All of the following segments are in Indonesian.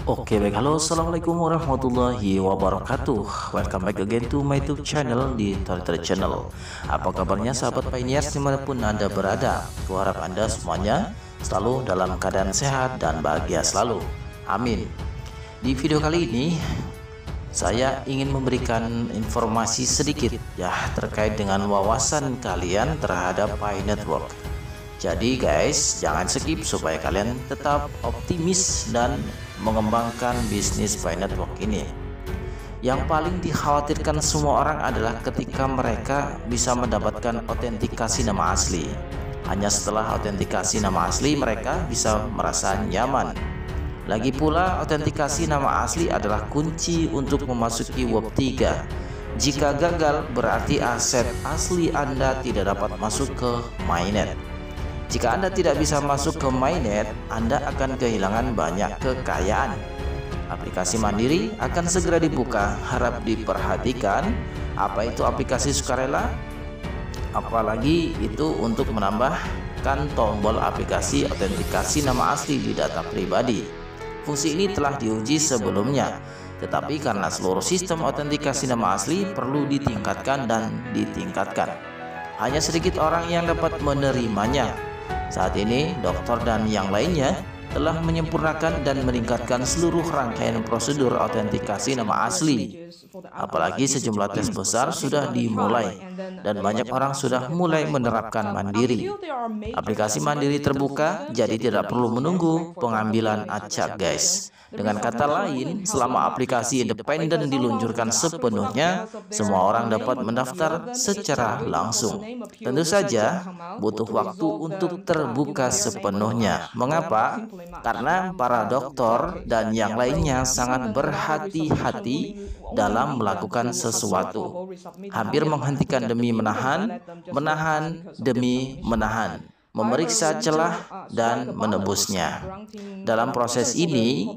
Oke baik, halo assalamualaikum warahmatullahi wabarakatuh. Welcome back again to my YouTube channel di Tori Channel. Apa kabarnya sahabat pioneers dimanapun anda berada? Kuharap anda semuanya selalu dalam keadaan sehat dan bahagia selalu, amin. Di video kali ini saya ingin memberikan informasi sedikit ya terkait dengan wawasan kalian terhadap Pi Network. Jadi guys, jangan skip supaya kalian tetap optimis dan mengembangkan bisnis Pi Network ini. Yang paling dikhawatirkan semua orang adalah ketika mereka bisa mendapatkan autentikasi nama asli. Hanya setelah autentikasi nama asli mereka bisa merasa nyaman. Lagi pula autentikasi nama asli adalah kunci untuk memasuki Web 3. Jika gagal berarti aset asli Anda tidak dapat masuk ke mainnet. Jika Anda tidak bisa masuk ke mainnet, Anda akan kehilangan banyak kekayaan. Aplikasi mandiri akan segera dibuka, harap diperhatikan. Apa itu aplikasi sukarela? Apalagi itu untuk menambahkan tombol aplikasi autentikasi nama asli di data pribadi. Fungsi ini telah diuji sebelumnya, tetapi karena seluruh sistem autentikasi nama asli perlu ditingkatkan dan ditingkatkan. Hanya sedikit orang yang dapat menerimanya. Saat ini, dokter dan yang lainnya telah menyempurnakan dan meningkatkan seluruh rangkaian prosedur autentikasi nama asli. Apalagi sejumlah tes besar sudah dimulai dan banyak orang sudah mulai menerapkan mandiri. Aplikasi mandiri terbuka, jadi tidak perlu menunggu pengambilan acak guys. Dengan kata lain, selama aplikasi independen diluncurkan sepenuhnya, semua orang dapat mendaftar secara langsung. Tentu saja butuh waktu untuk terbuka sepenuhnya. Mengapa? Karena para dokter dan yang lainnya sangat berhati-hati dalam melakukan sesuatu. Hampir menghentikan demi menahan, menahan demi menahan, memeriksa celah dan menebusnya. Dalam proses ini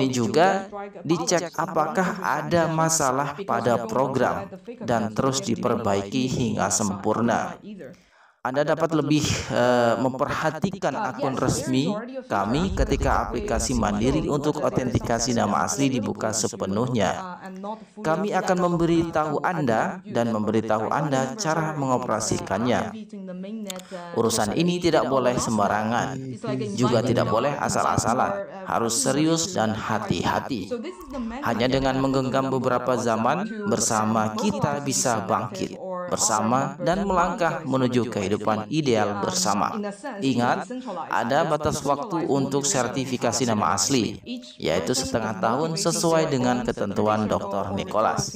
juga dicek apakah ada masalah pada program dan terus diperbaiki hingga sempurna. Anda dapat lebih memperhatikan akun resmi kami ketika aplikasi mandiri untuk autentikasi nama asli dibuka sepenuhnya. Kami akan memberitahu Anda dan memberitahu Anda cara mengoperasikannya. Urusan ini tidak boleh sembarangan, juga tidak boleh asal-asalan, harus serius dan hati-hati. Hanya dengan menggenggam beberapa zaman bersama kita bisa bangkit bersama dan melangkah menuju kehidupan ideal bersama. Ingat, ada batas waktu untuk sertifikasi nama asli, yaitu setengah tahun sesuai dengan ketentuan Dr. Nicholas.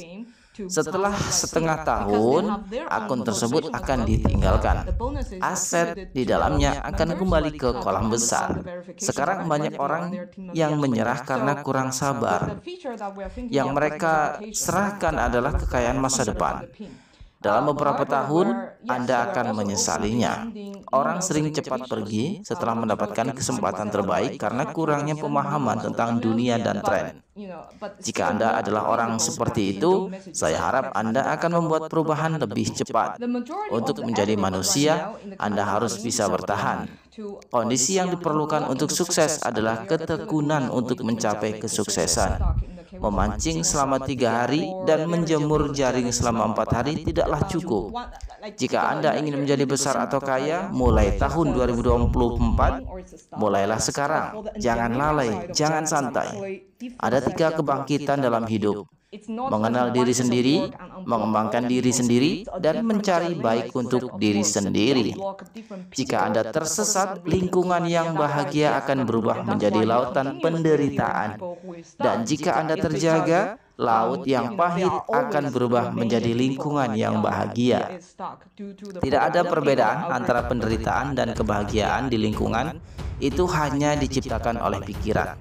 Setelah setengah tahun, akun tersebut akan ditinggalkan. Aset di dalamnya akan kembali ke kolam besar. Sekarang banyak orang yang menyerah karena kurang sabar. Yang mereka serahkan adalah kekayaan masa depan. Dalam beberapa tahun, Anda akan menyesalinya. Orang sering cepat pergi setelah mendapatkan kesempatan terbaik karena kurangnya pemahaman tentang dunia dan tren. Jika Anda adalah orang seperti itu, saya harap Anda akan membuat perubahan lebih cepat. Untuk menjadi manusia, Anda harus bisa bertahan. Kondisi yang diperlukan untuk sukses adalah ketekunan untuk mencapai kesuksesan. Memancing selama 3 hari dan menjemur jaring selama 4 hari tidaklah cukup. Jika Anda ingin menjadi besar atau kaya mulai tahun 2024, mulailah sekarang. Jangan lalai, jangan santai. Ada 3 kebangkitan dalam hidup: mengenal diri sendiri, mengembangkan diri sendiri, dan mencari baik untuk diri sendiri. Jika Anda tersesat, lingkungan yang bahagia akan berubah menjadi lautan penderitaan. Dan jika Anda terjaga, laut yang pahit akan berubah menjadi lingkungan yang bahagia. Tidak ada perbedaan antara penderitaan dan kebahagiaan di lingkungan, itu hanya diciptakan oleh pikiran.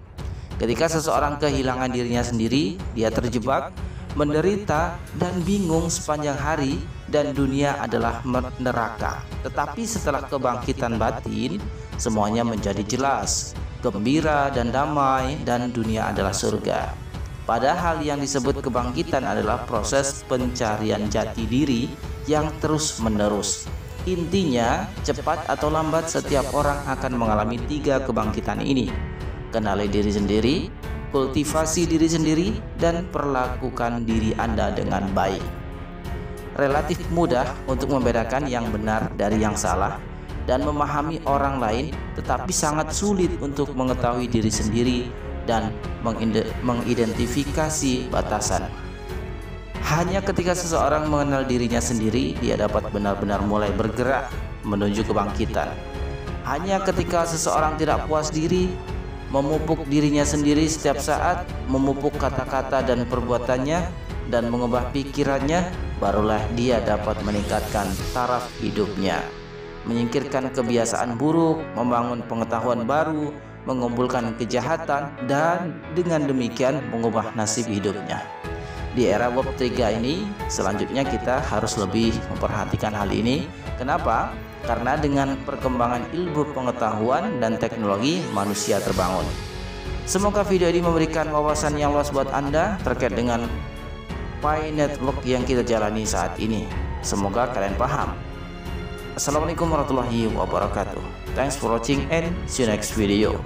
Ketika seseorang kehilangan dirinya sendiri, dia terjebak, menderita, dan bingung sepanjang hari, dan dunia adalah neraka. Tetapi setelah kebangkitan batin, semuanya menjadi jelas, gembira dan damai, dan dunia adalah surga. Padahal yang disebut kebangkitan adalah proses pencarian jati diri yang terus-menerus. Intinya, cepat atau lambat setiap orang akan mengalami 3 kebangkitan ini. kenali diri sendiri, kultivasi diri sendiri, dan perlakukan diri Anda dengan baik. Relatif mudah untuk membedakan yang benar dari yang salah dan memahami orang lain, tetapi sangat sulit untuk mengetahui diri sendiri dan mengidentifikasi batasan. Hanya ketika seseorang mengenal dirinya sendiri, dia dapat benar-benar mulai bergerak menuju kebangkitan. Hanya ketika seseorang tidak puas diri, memupuk dirinya sendiri setiap saat, memupuk kata-kata dan perbuatannya, dan mengubah pikirannya, barulah dia dapat meningkatkan taraf hidupnya, menyingkirkan kebiasaan buruk, membangun pengetahuan baru, mengumpulkan kejahatan, dan dengan demikian mengubah nasib hidupnya. Di era Web 3 ini, selanjutnya kita harus lebih memperhatikan hal ini. Kenapa? Karena dengan perkembangan ilmu pengetahuan dan teknologi, manusia terbangun. Semoga video ini memberikan wawasan yang luas buat Anda terkait dengan Pi Network yang kita jalani saat ini. Semoga kalian paham. Assalamualaikum warahmatullahi wabarakatuh. Thanks for watching and see you next video.